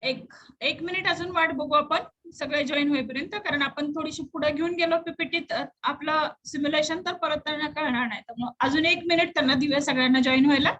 एक एक मिनिट अजून वाट बघू आपण सगळे जॉईन होईपर्यंत, कारण आपण थोडीशी पुढे घेऊन गेलो पीपीटीत आपलं सिम्युलेशन, तर परत त्यांना कळणार नाही. तर मग अजून एक मिनिट त्यांना दिवे सगळ्यांना जॉईन व्हायला.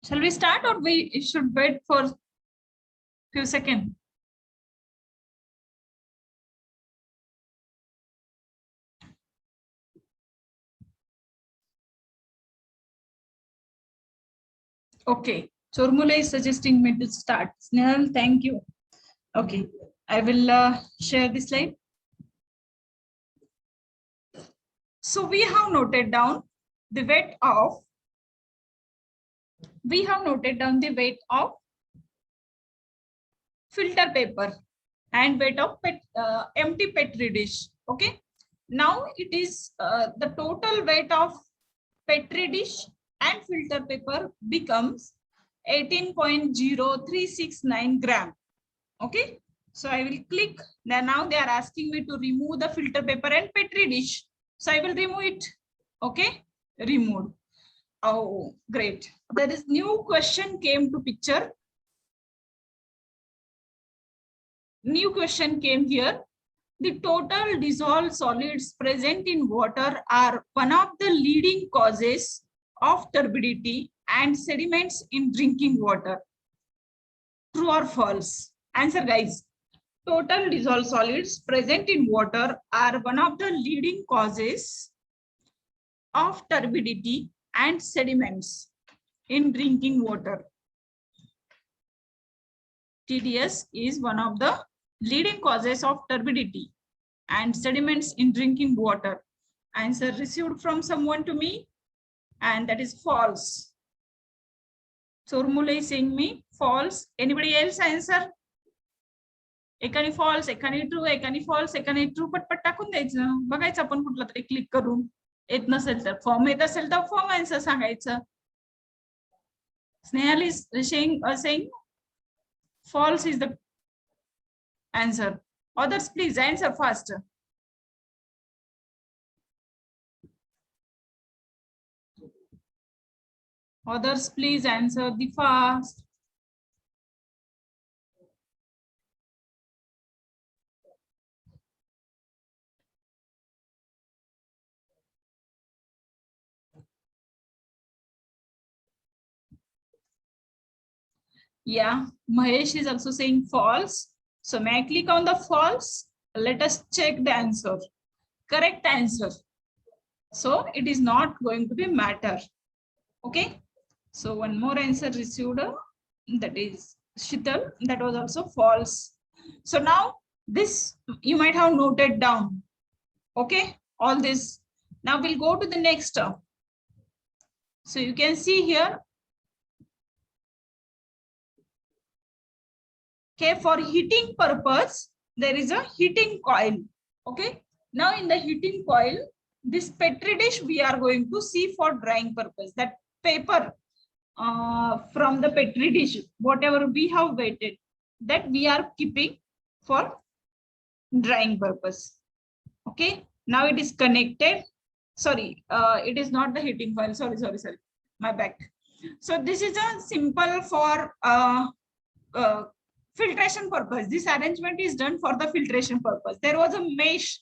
Shall we start or we should wait for few seconds? Okay, Chormula is suggesting me to start. Snehal, thank you. Okay, I will share the slide. So we have noted down the weight of, filter paper and weight of empty petri dish. Okay, now it is the total weight of petri dish and filter paper becomes 18.0369 gram. Okay, so I will click. Now they are asking me to remove the filter paper and petri dish, so I will remove it. Okay, removed. Oh, great. There is new question came to picture. New question came here. The total dissolved solids present in water are one of the leading causes of turbidity and sediments in drinking water. True or false? Answer, guys. Total dissolved solids present in water are one of the leading causes of turbidity and sediments in drinking water. TDS is one of the leading causes of turbidity and sediments in drinking water. Answer received from someone to me, and that is false. Chormula is saying me false. Anybody else answer? एकाने false, एकाने true, एकाने false, एकाने true. पटपट टाकून द्यायचं, बघायचं आपण कुठला तरी क्लिक करून. येत नसेल तर फॉर्म येत असेल तर फॉर्म आन्सर सांगायचं. Snehal is saying false is the answer. Others, please answer fast. Others, please answer the fast. Yeah, Mahesh is also saying false. So may I click on the false? Let us check the answer. Correct answer. So it is not going to be matter. Okay. So one more answer received, that is Shital. That was also false. So now this you might have noted down. Okay, all this. Now we'll go to the next term. So you can see here. Okay, for heating purpose, there is a heating coil. Okay, now in the heating coil, this petri dish we are going to see for drying purpose. That paper from the petri dish, whatever we have waited, that we are keeping for drying purpose. Okay, now it is connected. Sorry, it is not the heating coil. Sorry, my bad. So this is a simple for filtration purpose. This arrangement is done for the filtration purpose. There was a mesh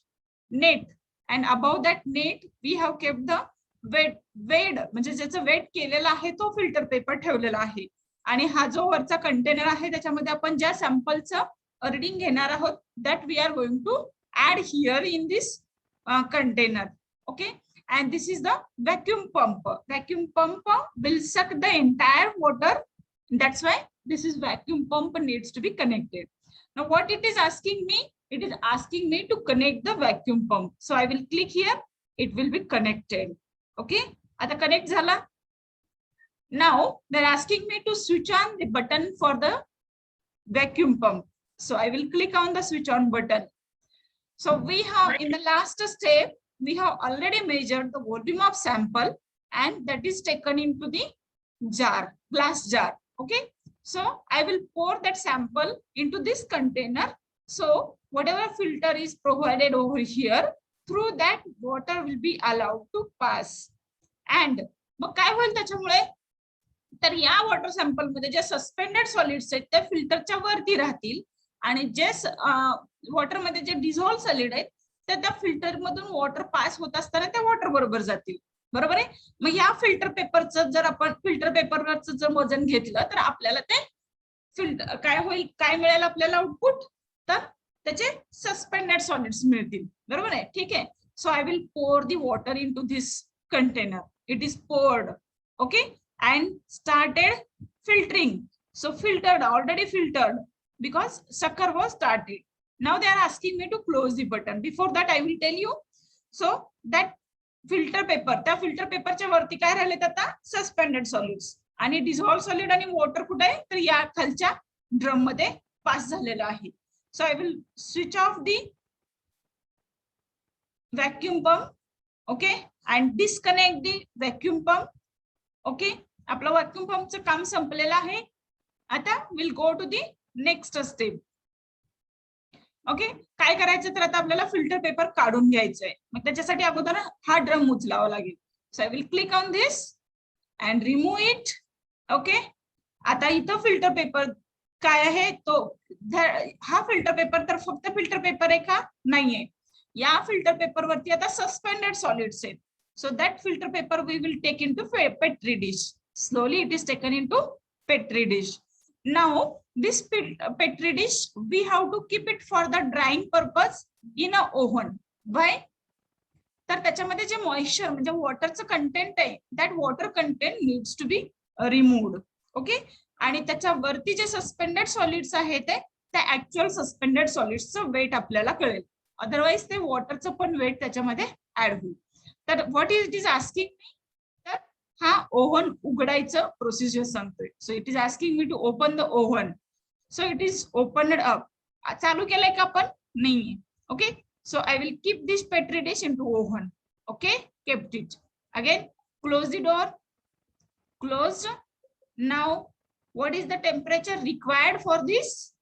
net, and above that net we have kept the वेड म्हणजे ज्याचं wait केलेला आहे तो filter paper ठेवलेला आहे. आणि हा जो वरचा कंटेनर आहे त्याच्यामध्ये आपण ज्या सॅम्पलचं रीडिंग घेणार आहोत that we are going to add here in this container. Okay, and this is the vacuum pump. Vacuum pump will suck the entire water. That's why this is vacuum pump needs to be connected. Now what it is asking me? It is asking me to connect the vacuum pump. So I will click here. It will be connected. Okay, आता connect झाला. Now they're asking me to switch on the button for the vacuum pump. So I will click on the switch on button. So we have in the last step, we have already measured the volume of sample and that is taken into the jar, glass jar. Okay, so I will pour that sample into this container. So whatever filter is provided over here, through that water will be allowed to pass. And मग काय होईल त्याच्यामुळे, तर या water sample मध्ये जे suspended solids आहेत ते फिल्टरच्या वरती राहतील आणि जे वॉटर मध्ये जे डिझॉल्व सॉलिड आहेत ते त्या फिल्टर मधून वॉटर पास होत असताना त्या वॉटर बरोबर जातील. बरोबर आहे. मग या फिल्टर पेपरचं जर आपण फिल्टर पेपरवरचं जर वजन घेतलं तर आपल्याला ते फिल्टर काय होईल, काय मिळेल आपल्याला आउटपुट, तर त्याचे सस्पेंडेड सॉलिड्स मिळतील. बरोबर आहे. ठीक आहे. So I will pour the water into this container. It is poured. Okay, and started filtering. So filtered, already filtered because sucker was started. Now they are asking me to close the button. Before that I will tell you. So that filter paper, त्या filter paper च्या वरती काय राहिलेत आता suspended solids आणि dissolved solid आणि water कुठे आहे तर या खालच्या ड्रम मध्ये पास झालेला आहे. So I will switch off the vacuum pump. Okay, and disconnect the vacuum pump. Okay, आपलं व्हॅक्यूम पंपचं काम संपलेलं आहे. आता will go to the next step. Okay, काय करायचं तर आता आपल्याला फिल्टर पेपर काढून घ्यायचंय. मग त्याच्यासाठी अगोदर हा ड्रम उचलावा लागेल. So I will click on this and remove it. Okay, आता इथं फिल्टर पेपर काय आहे तो, हा फिल्टर पेपर तर फक्त फिल्टर पेपर आहे का नाहीये. या फिल्टर पेपर वरती आता सस्पेंडेड सॉलिड्स आहेत. So that filter paper we will take into petri dish. Slowly it is taken into petri dish. Now this petri dish we have to keep it for the drying purpose in a oven. Why? तर त्याच्यामध्ये जे moisture म्हणजे वॉटरचं content आहे that water content needs to be removed. Okay, आणि त्याच्यावरती जे suspended solids आहेत ते actual suspended सॉलिड्सचं wait आपल्याला कळेल. अदरवाइज ते वॉटरचं पण वेट त्याच्यामध्ये ऍड होईल. तर what it is asking me, तर हा ओव्हन उघडायचं प्रोसिजर सांगतोय. So it is asking me to open the oven. So it is opened up. चालू केलंय का आपण नाहीये. Okay, so I will keep this petri dish into oven. Okay, kept it. Again close the door. Closed. Now what is the temperature required for this?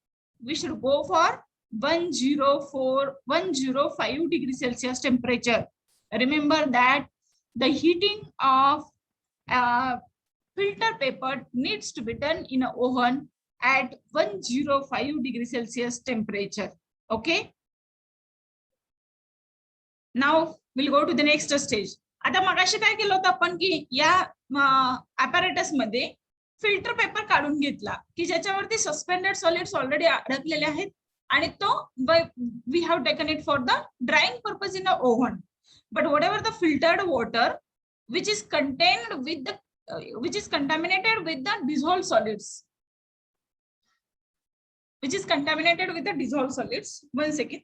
We should go for 105 degrees Celsius temperature. Remember that the heating of filter paper needs to be done in an oven at 105 degrees Celsius temperature. Okay, now we'll go to the next stage. आता मगाशी काय केलं होतं आपण की या apparatus मध्ये filter paper काढून घेतला की ज्याच्यावरती सस्पेंडेड सॉलिड्स ऑलरेडी अडकलेले आहेत आणि तो we have taken it for the drying purpose in the oven. But whatever the filtered water which is contained with the which is contaminated with the dissolved solids, which is contaminated with the dissolved solids. 1 second.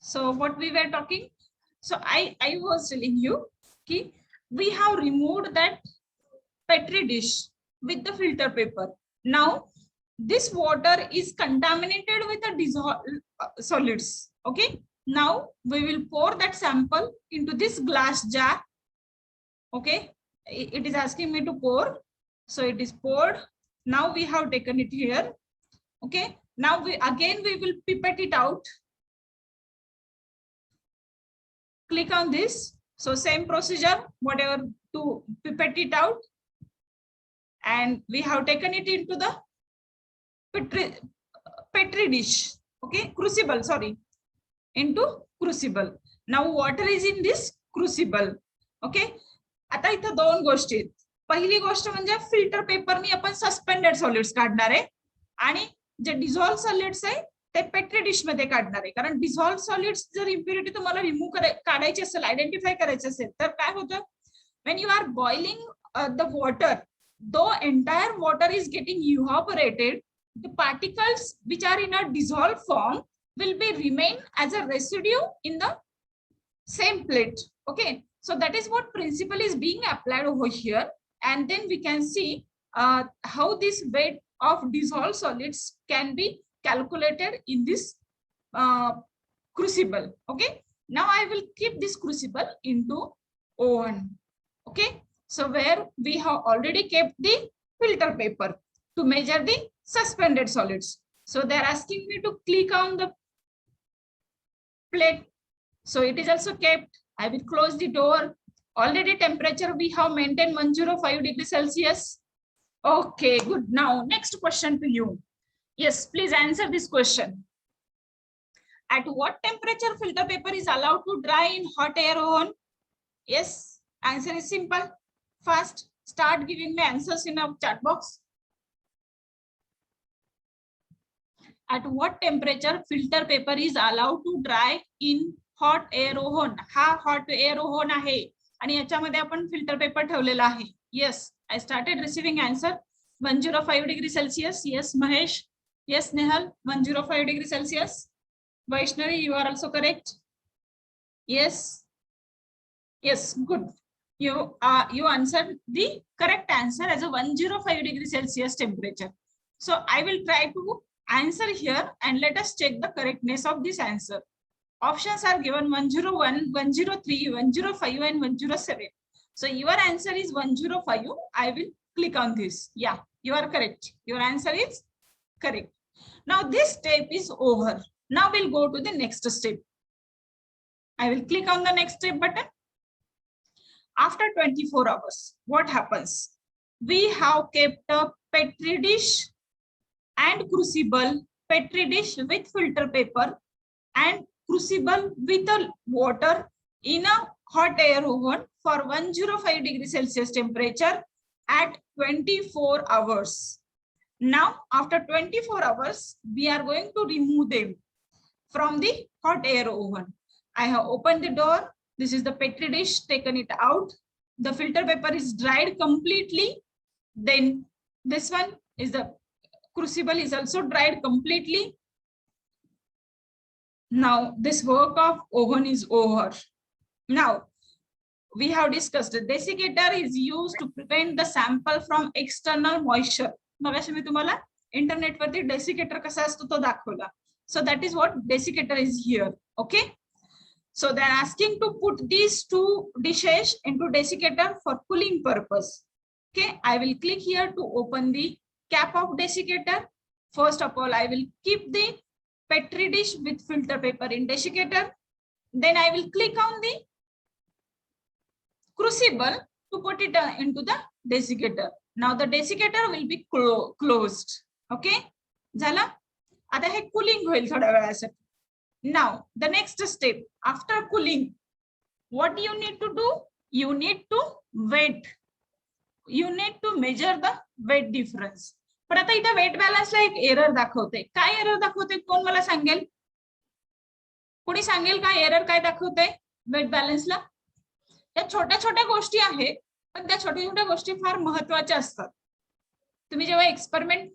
So what we were talking, so I was telling you ki we have removed that petri dish with the filter paper. Now this water is contaminated with the dissolved solids. Okay, now we will pour that sample into this glass jar. Okay, it is asking me to pour, so it is poured. Now we have taken it here. Okay, now we will pipette it out. Click on this. So same procedure, whatever, to pipette it out, and we have taken it into the petri dish. Okay, crucible, sorry, into crucible. Now water is in this crucible. Okay, आता इथं दोन गोष्टी आहेत. पहिली गोष्ट म्हणजे filter पेपरनी आपण suspended solids काढणार आहे आणि जे डिझॉल्व सॉलिड्स आहे ते पेट्री डिश मध्ये काढणार आहे. कारण डिझॉल्व सॉलिड्स जर इम्प्युरिटी तुम्हाला रिमूव्ह काढायची असेल, आयडेंटिफाय करायची असेल, तर काय होतं, when you are boiling the water, though entire water is getting evaporated, the particles which are in a dissolved form will be remain as a residue in the same plate. Okay, so that is what principle is being applied over here, and then we can see how this weight of dissolved solids can be calculated in this crucible. Okay, now I will keep this crucible into oven. Okay, so where we have already kept the filter paper to measure the suspended solids. So they are asking me to click on the plate, so it is also kept. I will close the door. Already temperature we have maintained 105 degrees Celsius. Okay, good. Now next question to you. Yes, please answer this question. At what temperature filter paper is allowed to dry in hot air oven? Yes, answer is simple. Fast, start giving me answers in our chat box. At what temperature filter paper is allowed to dry in hot air oven? हा hot air oven आहे आणि याच्यामध्ये आपण filter paper ठेवलेला आहे. Yes, I started receiving answer. 105 degrees Celsius. Yes, Mahesh. Yes, Nehal. 105 degrees Celsius. Vaishnavi, you are also correct. Yes. Yes, good. You answered the correct answer as a 105 degrees Celsius temperature. So I will try to answer here and let us check the correctness of this answer. Options are given 101, 103, 105 and 107. So your answer is 105. I will click on this. Yeah, you are correct. Your answer is correct. Now this step is over. Now we'll go to the next step. I will click on the next step button. After 24 hours, what happens? We have kept a petri dish and crucible, petri dish with filter paper and crucible with a water in a hot air oven for 105 degrees Celsius temperature at 24 hours. Now, after 24 hours, we are going to remove them from the hot air oven. I have opened the door. This is the petri dish, taken it out. The filter paper is dried completely. Then this one is the crucible is also dried completely. Now this work of oven is over. Now we have discussed the desiccator is used to prevent the sample from external moisture. मगाशी मी तुम्हाला internet वरती desiccator कसा असतो तो दाखवला. So that is what desiccator is here. Okay. So they are asking to put these two dishes into desiccator for cooling purpose. Okay, I will click here to open the cap of desiccator. First of all, I will keep the petri dish with filter paper in desiccator. Then I will click on the crucible to put it into the desiccator. Now the desiccator will be closed. Okay, झाला. आता हे cooling होईल थोड्या वेळासाठी. Now the next step, after cooling, what you need to do? You need to weight. You need to measure the weight difference. पण आता इथे weight balance ला एक error दाखवते. काय एरर दाखवते? कोण मला सांगेल? कोणी सांगेल का एरर काय दाखवते weight balance ला? या छोट्या छोट्या गोष्टी आहेत, पण त्या छोट्या छोट्या गोष्टी फार महत्त्वाच्या असतात. तुम्ही जेव्हा एक्सपेरिमेंट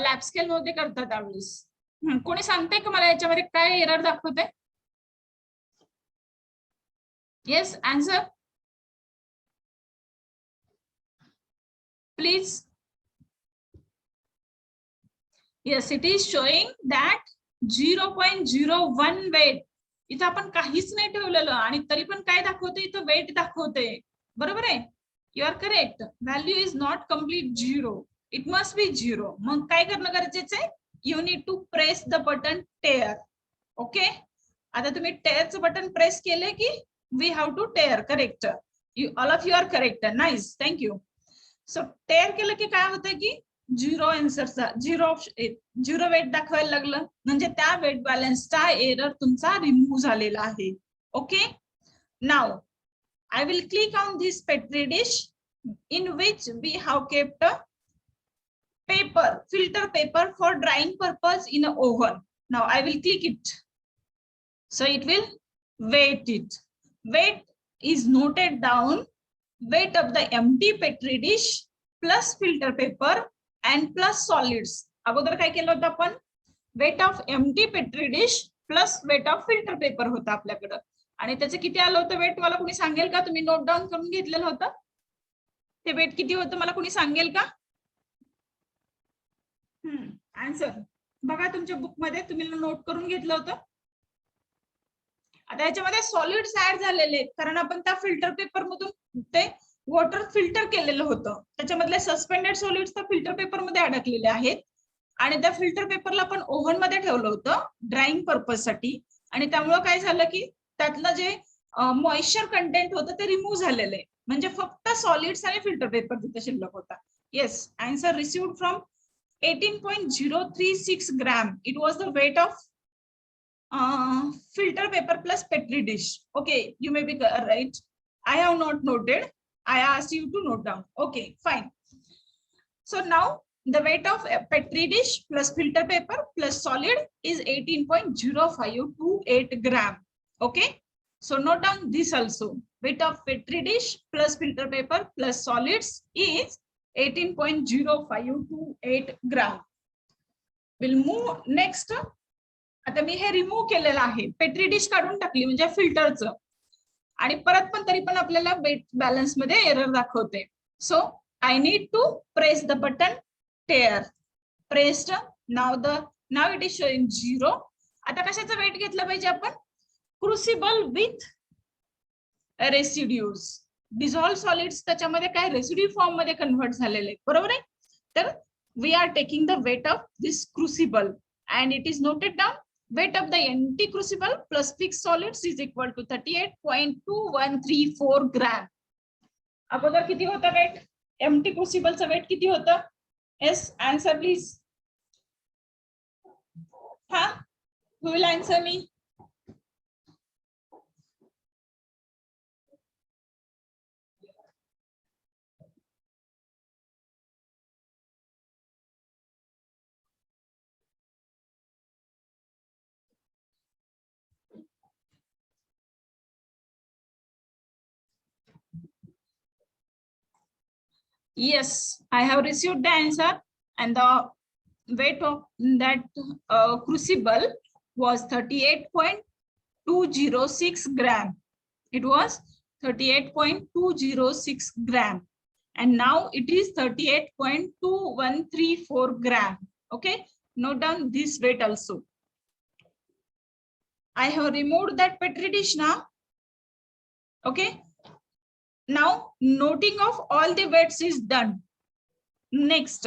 लॅब स्केल मध्ये करता त्यावेळेस कोणी सांगते का मला याच्यामध्ये काय एरर दाखवते? Yes, answer please. Yes, it is showing that 0.01 weight. इथं आपण काहीच नाही ठेवलेलं आणि तरी पण काय दाखवते इथं वेट दाखवते. बरोबर आहे. You are correct. Value is not complete 0. It must be 0. मग काय करणं गरजेचं आहे? You need to press the button tare. Okay. आता तुम्ही टेअरचं बटन प्रेस केले की we have to tare. Correct. You all of you are correct. Nice. Thank you. So tare केलं की काय होतं की झिरो आन्सरचा झिरो वेट दाखवायला लागलं म्हणजे त्या वेट बॅलन्सचा एरर तुमचा रिमूव्ह झालेला आहे. Okay. Now I will click on this petri dish in which we have kept a paper, filter paper for drying purpose in an oven. Now I will click it. So it will weight it. Weight is noted down. Weight of the empty petri dish plus filter paper and plus solids. अगोदर काय केलं होतं आपण? Weight of empty petri dish plus weight of filter paper होता आपल्याकडं. आणि त्याचं किती आलं होतं वेट मला कोणी सांगेल का? तुम्ही नोट डाऊन करून घेतलेलं होतं ते वेट किती होतं मला कोणी सांगेल का? आन्सर बघा तुमच्या बुक मध्ये तुम्ही नोट करून घेतलं होतं. आता याच्यामध्ये सॉलिड्स ऍड झालेले आहेत कारण आपण त्या फिल्टर पेपर मधून ते वॉटर फिल्टर केलेलं होतं. त्याच्यामधले सस्पेंडेड सॉलिड्स त्या फिल्टर पेपर मध्ये अडकलेले आहेत आणि त्या फिल्टर पेपरला आपण ओव्हन मध्ये ठेवलं होतं ड्राईंग पर्पज साठी आणि त्यामुळे काय झालं की त्यातलं जे मॉइश्चर कंटेंट होतं ते रिमूव्ह झालेलं आहे म्हणजे फक्त सॉलिड्स आणि फिल्टर पेपर तिथे शिल्लक होता. Yes, answer received from 18.036 gram. It was the weight of filter paper plus petri dish. Okay, you may be right. I have not noted. I asked you to note down. Okay, fine. So now the weight of petri dish plus filter paper plus solid is 18.0528 gram. Okay, so note down this also. Weight of petri dish plus filter paper plus solids is 18.0528 gram. We'll move next. आता मी हे remove केलेलं आहे. Petri dish काढून टाकली म्हणजे फिल्टरचं आणि परत पण तरी पण आपल्याला वेट बॅलन्स मध्ये एरर दाखवते. So I need to press the button tare. Pressed. Now it is showing 0. आता कशाचं वेट घेतलं पाहिजे आपण? Crucible with residues. Dissolve solids त्याच्यामध्ये काय रेसिड्यू फॉर्म मध्ये कन्व्हर्ट झालेले बरोबर आहे. तर we are taking the weight of this crucible and it is noted down. Weight of the empty crucible plus fixed solids is equal to 38.2134 gram. अगोदर किती होता वेट? एम्प्टी क्रुसिबलचं वेट किती होतं? yes, answer please. हा, who will answer me? Yes, I have received the answer and the weight of that crucible was 38.206 gram. It was 38.206 gram and now it is 38.2134 gram. Okay, note down this weight also. I have removed that petri dish now. Okay, now noting of all the weights is done. Next,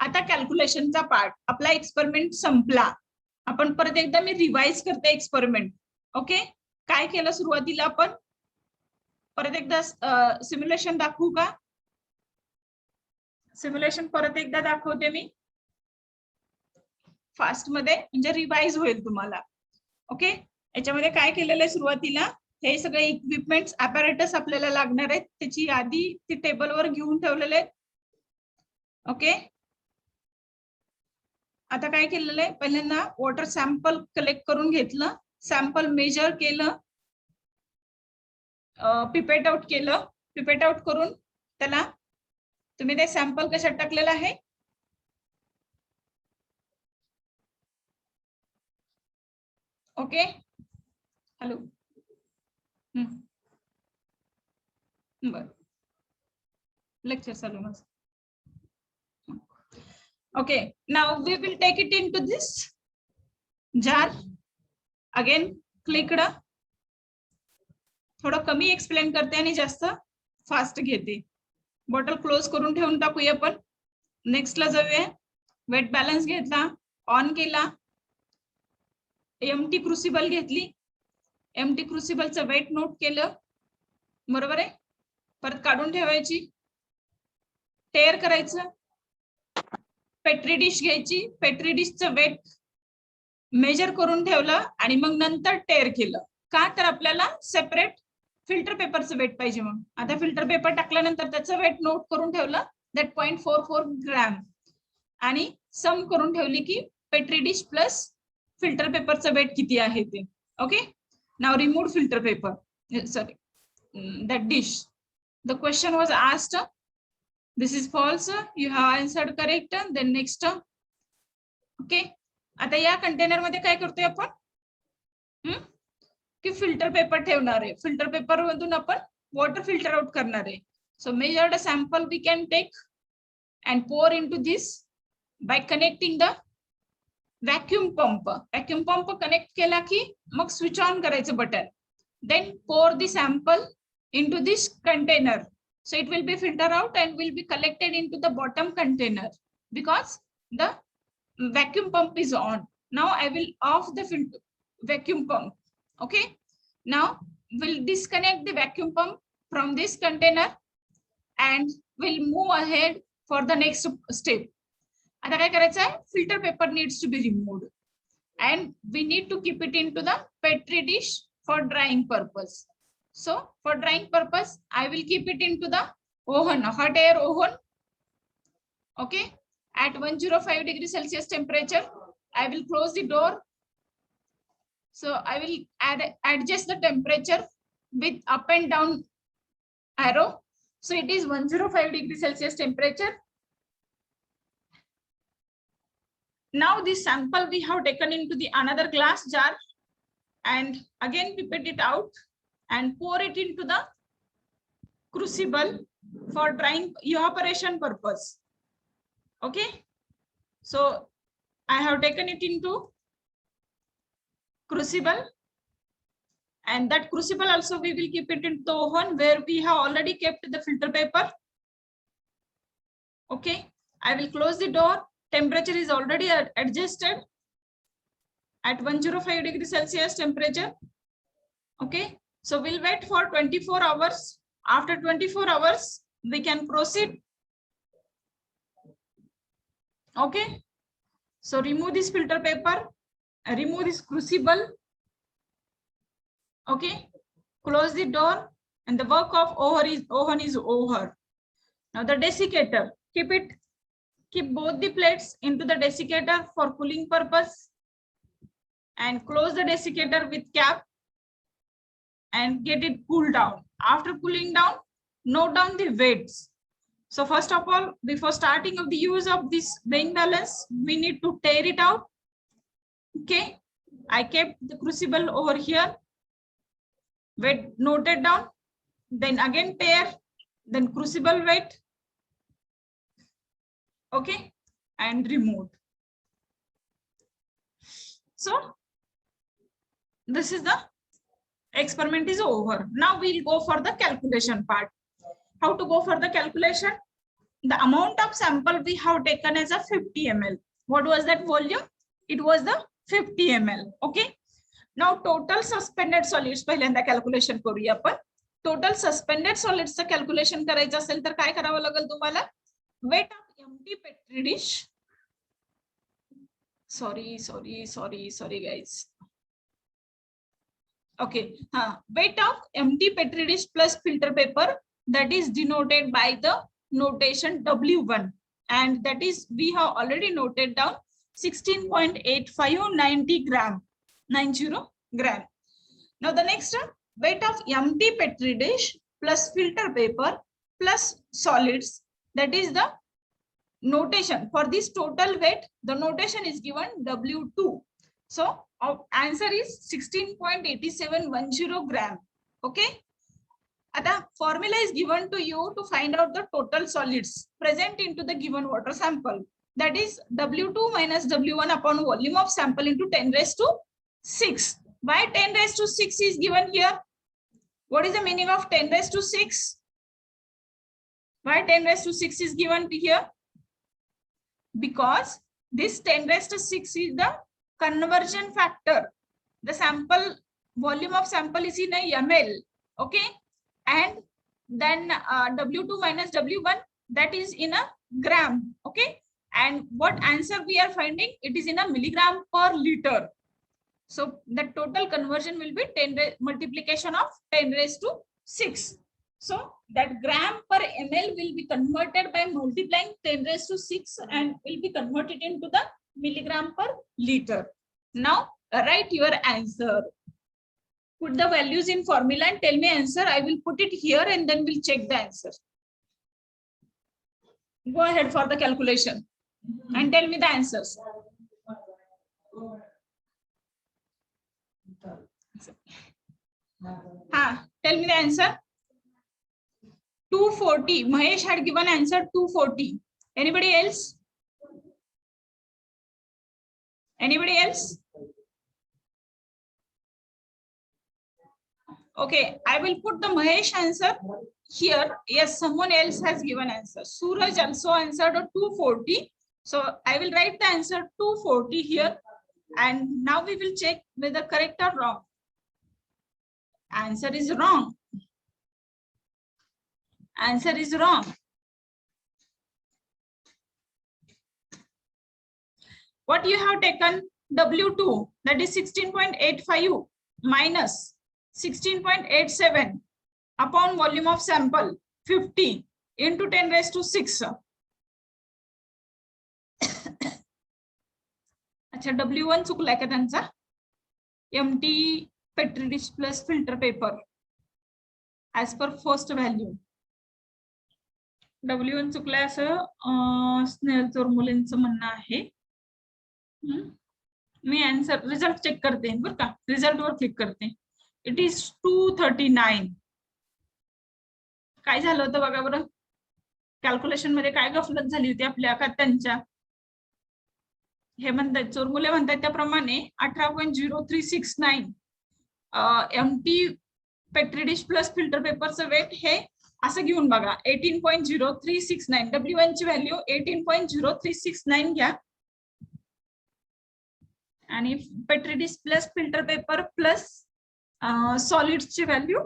आता कॅल्क्युलेशनचा part. आपला experiment संपला. आपण परत एकदा मी revise करते experiment. Okay, काय केलं सुरुवातीला आपण? परत एकदा सिम्युलेशन दाखवू का? सिम्युलेशन परत एकदा दाखवते मी फास्ट मध्ये म्हणजे रिवाइज होईल तुम्हाला. ओके, याच्यामध्ये काय केलेलं आहे सुरुवातीला? हे सगळे इक्विपमेंट्स अपॅरेटस आपल्याला लागणार आहेत त्याची यादी ती टेबलवर घेऊन ठेवलेले आहेत. ओके, आता काय केलेलं आहे? पहिल्यांदा वॉटर सॅम्पल कलेक्ट करून घेतलं, सॅम्पल मेजर केलं, पिपेट आउट केलं. पिपेट आउट करून त्याला तुम्ही ते सॅम्पल कशात टाकलेलं आहे? ओके, हॅलो, बर lecture चालू माझं. Okay, now we will take it into this jar. Again, click ड. थोडं कमी एक्सप्लेन करते आणि जास्त फास्ट घेते. बॉटल क्लोज करून ठेवून टाकूया आपण. नेक्स्टला जाऊया. वेट बॅलन्स घेतला, ऑन केला, एमटी क्रुसिबल घेतली, एमटी क्रुसिबलचं वेट नोट केलं, बरोबर आहे. परत काढून ठेवायची, टेअर करायचं, पेट्री डिश घ्यायची, पेट्री डिशचं वेट मेजर करून ठेवलं आणि मग नंतर टेअर केलं. का तर आपल्याला सेपरेट फिल्टर पेपरचं वेट पाहिजे. मग आता फिल्टर पेपर टाकल्यानंतर त्याचं वेट नोट करून ठेवलं, दॅट 0.44 ग्रॅम, आणि सम करून ठेवली की पेट्री डिश प्लस फिल्टर पेपरचं वेट किती आहे ते. Okay, now remove filter paper, sorry that dish. The question was asked, this is false, you have answered correct. Then next, okay, आता या कंटेनर मध्ये काय करतोय आपण की फिल्टर पेपर ठेवणार आहे. फिल्टर पेपर मधून आपण वॉटर फिल्टर आउट करणार आहे. So measured sample we can take and pour into this by connecting the vacuum pump. Vacuum pump connect केला की मग स्विच ऑन करायचं button. Then pour the sample into this container. So it will be filtered out and will be collected into the bottom container because the vacuum pump is on. Now I will off the vacuum pump. Okay. Now we'll disconnect the vacuum pump from this container and we'll move ahead for the next step. आता काय करायचं आहे? Filter paper needs to be removed and we need to keep it into the petri dish for drying purpose. So for drying purpose, I will keep it into the oven, hot air oven. Okay, at 105 degrees Celsius temperature. I will close the door. So I will adjust the temperature with up and down arrow. So it is 105 degrees Celsius temperature. Now this sample we have taken into the another glass jar. And again pipette it out and pour it into the crucible for drying evaporation purpose. Okay, so I have taken it into crucible, and that crucible also we will keep it into the oven where we have already kept the filter paper. Okay, I will close the door. Temperature is already adjusted at 105 degrees Celsius temperature. Okay, so we'll wait for 24 hours. After 24 hours, we can proceed. Okay, so remove this filter paper, remove this crucible. Okay, close the door, and the work of oven is over. Now the desiccator, keep both the plates into the desiccator for cooling purpose. And close the desiccator with cap and get it cooled down. After cooling down, note down the weights. So first of all, before starting of the use of this weighing balance, we need to tear it out. Okay, I kept the crucible over here, weight noted down, then again tear, then crucible weight. Okay, and removed. So this is the experiment is over. Now we'll go for the calculation part. How to go for the calculation? The amount of sample we have taken as a 50 ml. What was that volume? It was the 50 ml. Okay. Now total suspended solids पहिल्यांदा calculation करूया आपण. Total suspended solids चं calculation करायचं असेल तर काय करावं लागेल तुम्हाला? Weight of empty petri dish. Sorry guys. Okay, weight of empty petri dish plus filter paper, that is denoted by the notation W1, and that is we have already noted down 16.8590 gram. Now the next one, weight of empty petri dish plus filter paper plus solids, that is the notation for this total weight. The notation is given W2. So our answer is 16.8710 gram. Okay. आता formula is given to you to find out the total solids present into the given water sample. That is W2 minus W1 upon volume of sample into 10 raised to 6. Why 10 raised to 6 is given here? What is the meaning of 10 raised to 6? Why 10 raised to 6 is given here? Because this 10 raised to 6 is the conversion factor. The sample volume of sample is in a ml. Okay. And then W2 minus W1, that is in a gram. Okay. And what answer we are finding? It is in a milligram per liter. So the total conversion will be 10 multiplication of 10 raised to 6. So that gram per ml will be converted by multiplying 10 raised to 6 and will be converted into the milligram per liter. Now write your answer. Put the values in formula and tell me answer. I will put it here and then we'll check the answer. Go ahead for the calculation and tell me the answers. Tell me the answer. 240. Mahesh had given answer 240. Anybody else? Anybody else? Okay, I will put the Mahesh answer here. Yes, someone else has given answer. Suraj also answered 240. So I will write the answer 240 here. And now we will check whether correct or wrong. Answer is wrong. Answer is wrong. What you have taken? W2, that is 16.85 minus 16.87 upon volume of sample 50 into 10 raised to 6. अच्छा W1 चुकलाय का त्यांचा MT petri dish plus filter paper as per first value. W1 चुकलाय असं स्नेहल चोरमुलेंचं म्हणणं आहे. मी answer result check करते बरं का. Result वर click करते. It is 239. काय झालं होतं बघा बरं. कॅल्क्युलेशन मध्ये काय गफलत झाली होती आपल्या का त्यांच्या. हे म्हणतात चोरमुले म्हणतात त्याप्रमाणे 18.0369 MT petri dish plus filter पेपरचं वेट हे असं घेऊन बघा. 18.0369 W1 ची व्हॅल्यू 18.0369 घ्या आणि petri dish plus filter paper plus सॉलिड्सची व्हॅल्यू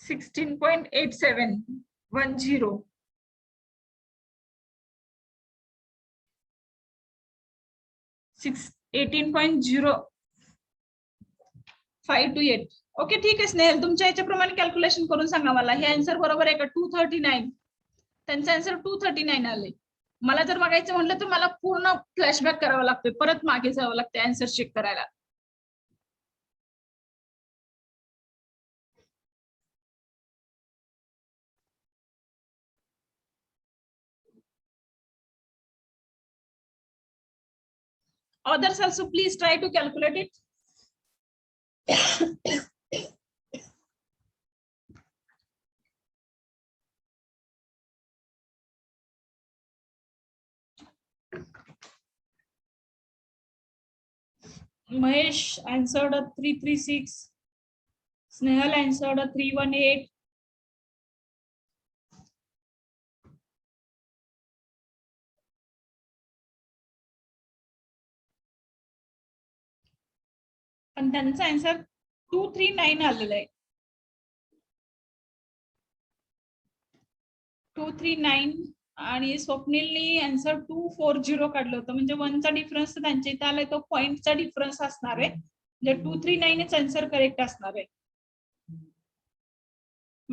16.8710 18.0528. ओके ठीक आहे स्नेहल, तुमच्या याच्याप्रमाणे कॅल्क्युलेशन करून सांगा मला. हे आन्सर बरोबर आहे का? 239. त्यांचा आन्सर 239 आले. मला जर बघायचं म्हटलं तर मला पूर्ण फ्लॅशबॅक करावा लागतोय, परत मागे जावं लागतंय आन्सर चेक करायला. Others also please try to calculate it. Mahesh answered 336. Snehal answered 318. पण त्यांचा आन्सर 239 आलेला आहे. 239 आणि स्वप्नीलनी आन्सर 240 काढलं होतं. म्हणजे 1 चा डिफरन्स त्यांच्या इथे आलाय, तो पॉइंटचा डिफरन्स असणार आहे. म्हणजे 239 आन्सर करेक्ट असणार आहे.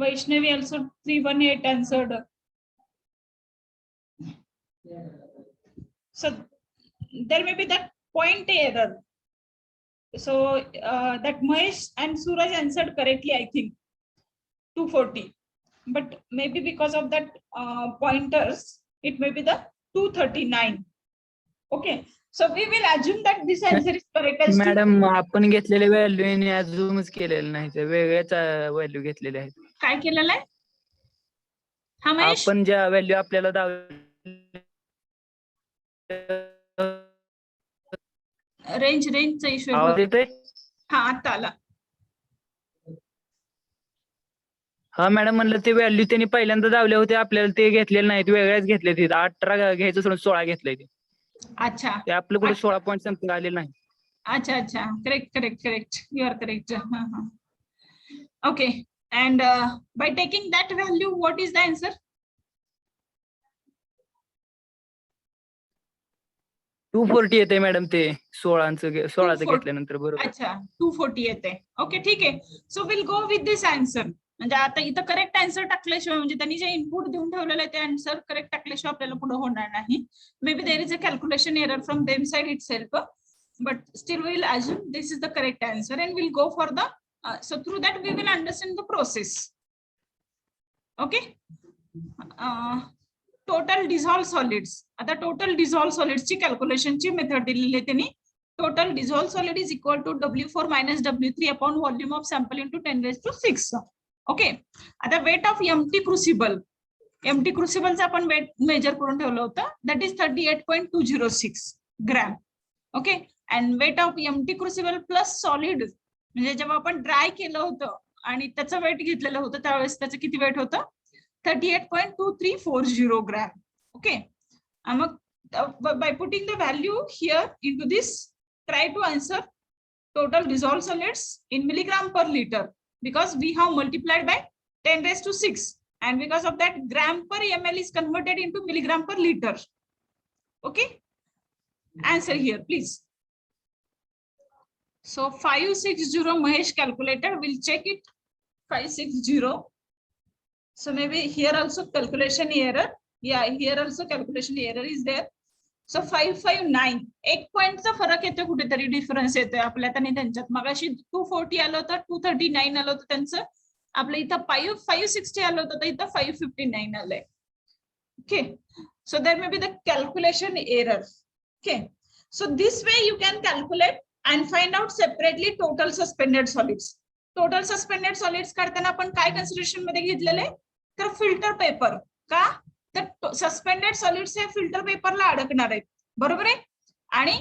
Vaishnavi also 318 answered. So there may be that point error. So that Mahesh and Suraj answered correctly, I think 240, but maybe because of that pointers it may be the 239. Okay, So we will assume that this answer is correct as to madam आपण घेतलेले value अजूनच केलेलं नाही, ते वेगळ्याच value घेतलेले आहेत. काय केलेलं आहे? हा महेश, आपण ज्या व्हॅल्यू आपल्याला रेंजचा इश्यू आहे. आवाज येतोय? हा आता आला. हा मॅडम, म्हणलं ते व्हॅल्यू त्यांनी पहिल्यांदा दावले होते, आपल्याला ते घेतलेले नाहीत, वेगळ्याच घेतले ते. 18 घ्यायचं सोडून 16 घेतलंय ते. अच्छा ते आपलं कुठे 16 पॉईंट समथिंग आलेलं नाही. अच्छा correct you are correct. Okay, and by taking that value, what is the answer? 240 येते मॅडम, ते 16चं घेतल्यानंतर. बरोबर. अच्छा 240 येते. ओके ठीक आहे. So will go with this answer. म्हणजे आता इथं करेक्ट आन्सर टाकल्याशिवाय, म्हणजे त्यांनी जे इनपुट देऊन ठेवलेलं आहे ते आन्सर करेक्ट टाकल्याशिवाय आपल्याला पुढे होणार नाही. May be there is a calculation error from them side it self, but still we will assume this is the correct answer and we'll go for the so through that we will understand the process. Okay. Total dissolved solids. आता total dissolved solids ची calculation ची method दिलेली आहे त्यांनी. Total dissolved solid is equal to W4 minus W3 upon volume of sample into 10⁶. Okay. आता weight of empty crucible. empty crucible चा आपण weight major करून ठेवलं होतं. That is 38.206 gram. Okay. and weight of empty crucible plus solid, म्हणजे जेव्हा आपण dry केलं होतं आणि त्याचं वेट घेतलेलं होतं त्यावेळेस त्याचं किती वेट होतं? 38.2340 gram. Okay. Mug by putting the value here into this, try to answer total dissolved solids in milligram per liter, because we have multiplied by 10⁶, and because of that gram per ml is converted into milligram per liter. Okay. Answer here please. So 560 Mahesh calculated. We'll check it. 560. So maybe here also calculation error. Yeah, here also calculation error is there. So 559. 1 point चा फरक येतो, कुठेतरी difference येतोय आपल्यात आणि त्यांच्यात. मगाशी 240 आलं होतं, 239 आलं होतं त्यांचं. आपल्या इथं 560 आलं होतं, तर इथं 559 आलंय. Okay. So there may be the calculation error. Okay. So this way you can calculate and find out separately total suspended solids. Total suspended solids करताना आपण काय कन्सिडरेशन मध्ये घेतलेले? तर फिल्टर पेपर. का? तर सस्पेंडेड सॉलिड्स हे फिल्टर पेपरला अडकणार आहेत. बरोबर आहे? आणि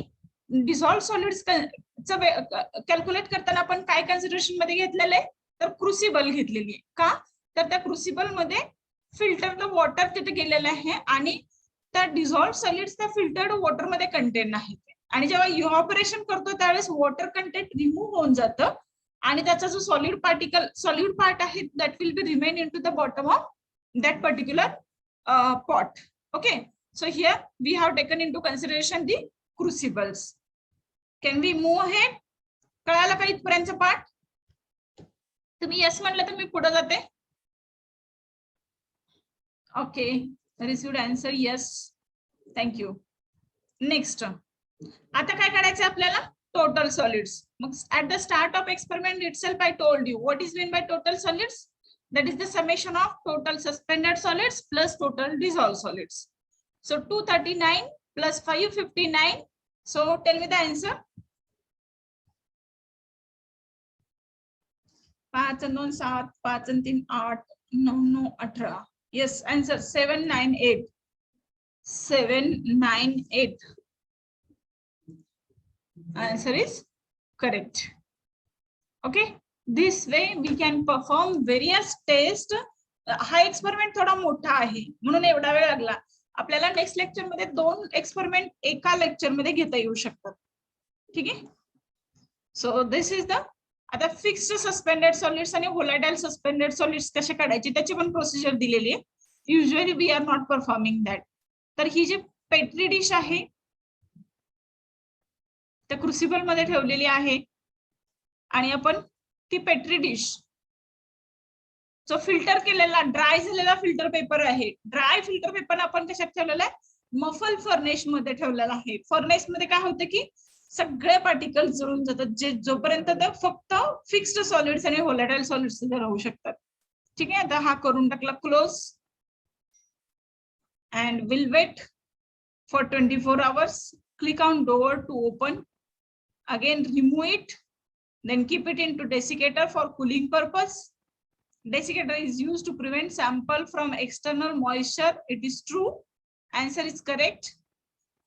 डिसॉल्व्ड सॉलिड्स कॅल्क्युलेट करताना आपण काय कन्सिडरेशन मध्ये घेतलेले? तर क्रुसिबल घेतलेली आहे. का? तर त्या क्रुसिबल मध्ये फिल्टरचं वॉटर तिथे गेलेलं आहे आणि त्या डिसॉल्व्ड सॉलिड्स त्या फिल्टर्ड वॉटर मध्ये कंटेन आहेत. आणि जेव्हा इव्हॅपोरेशन करतो त्यावेळेस वॉटर कंटेंट रिमूव्ह होऊन जातं आणि त्याचा जो सॉलिड पार्ट आहे that will be remain into the bottom of that particular pot. Okay. So here we have taken into consideration the crucibles. Can we move ahead? कळालं का इथपर्यंतचा part? तुम्ही yes म्हटलं तर मी पुढे जाते. Okay. Received answer yes. Thank you. Next. आता काय करायचं आपल्याला? Total solids. Mug at the start of experiment itself I told you what is meant by total solids. That is the summation of total suspended solids plus total dissolved solids. So 239 plus 559. So tell me the answer. 5 and 2 7, 5 and 3 8, 9 9 18. Yes, answer 798. 798. Answer is correct. Okay. This way we can perform various tests. हा experiment थोडा मोठा आहे म्हणून एवढा वेळ लागला. आपल्याला next lecture मध्ये 2 एक्सपेरिमेंट एका लेक्चर मध्ये घेता येऊ शकतात. ठीक आहे. सो दिस इज द आता फिक्स्ड सस्पेंडेड सॉलिड्स आणि व्होलाटाइल सस्पेंडेड सॉलिड्स कसे काढायचे त्याची पण प्रोसिजर दिलेली आहे. Usually we are not performing that. तर ही जी पेट्री डिश आहे त्या क्रुसिबल मध्ये ठेवलेली आहे आणि आपण ती पेट्री डिश जो फिल्टर केलेला ड्राय झालेला फिल्टर पेपर आहे. ड्राय फिल्टर पेपर आपण कशात ठेवलेला आहे? मफल फर्नेस मध्ये ठेवलेला आहे. फर्नेस मध्ये काय होतं की सगळे पार्टिकल जळून जातात, जे जोपर्यंत ते फक्त फिक्स्ड सॉलिड्स आणि व्होलाटाइल सॉलिड्स राहू शकतात. ठीक आहे. आता हा करून टाकला close and will wait for 24 hours. Click on door to open. Again, remove it. Then keep it into desiccator for cooling purpose. Desiccator is used to prevent sample from external moisture. It is true. Answer is correct.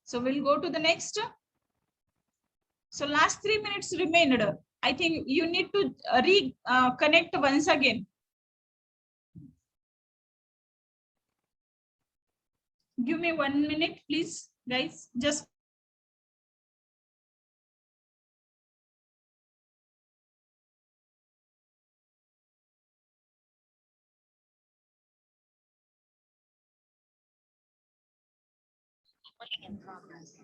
So we'll go to the next. So last 3 minutes remained. I think you need to reconnect once again. Give me 1 minute, please, guys. Just in progress.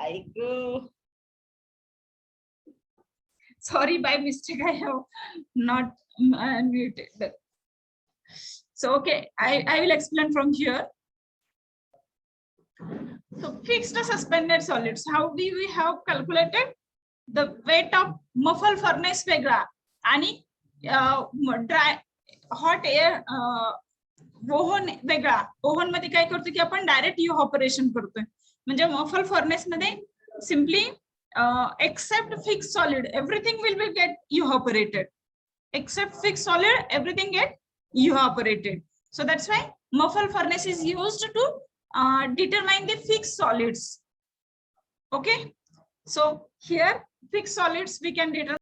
I go. Sorry, by mistake, I have not unmuted. So, okay, I will explain from here. So, fixed suspended solids. How do we have calculated? The weight of muffle furnace वेगळा आणि dry hot air oven वेगळा. Oven मध्ये काय करतो की आपण direct evaporation करतोय. म्हणजे मफल फर्नेस मध्ये simply except fixed solid, everything will be get evaporated. Except fixed solid, everything get evaporated. So that's why muffle furnace is used to determine the fixed solids. Okay. So here fixed solids we can determine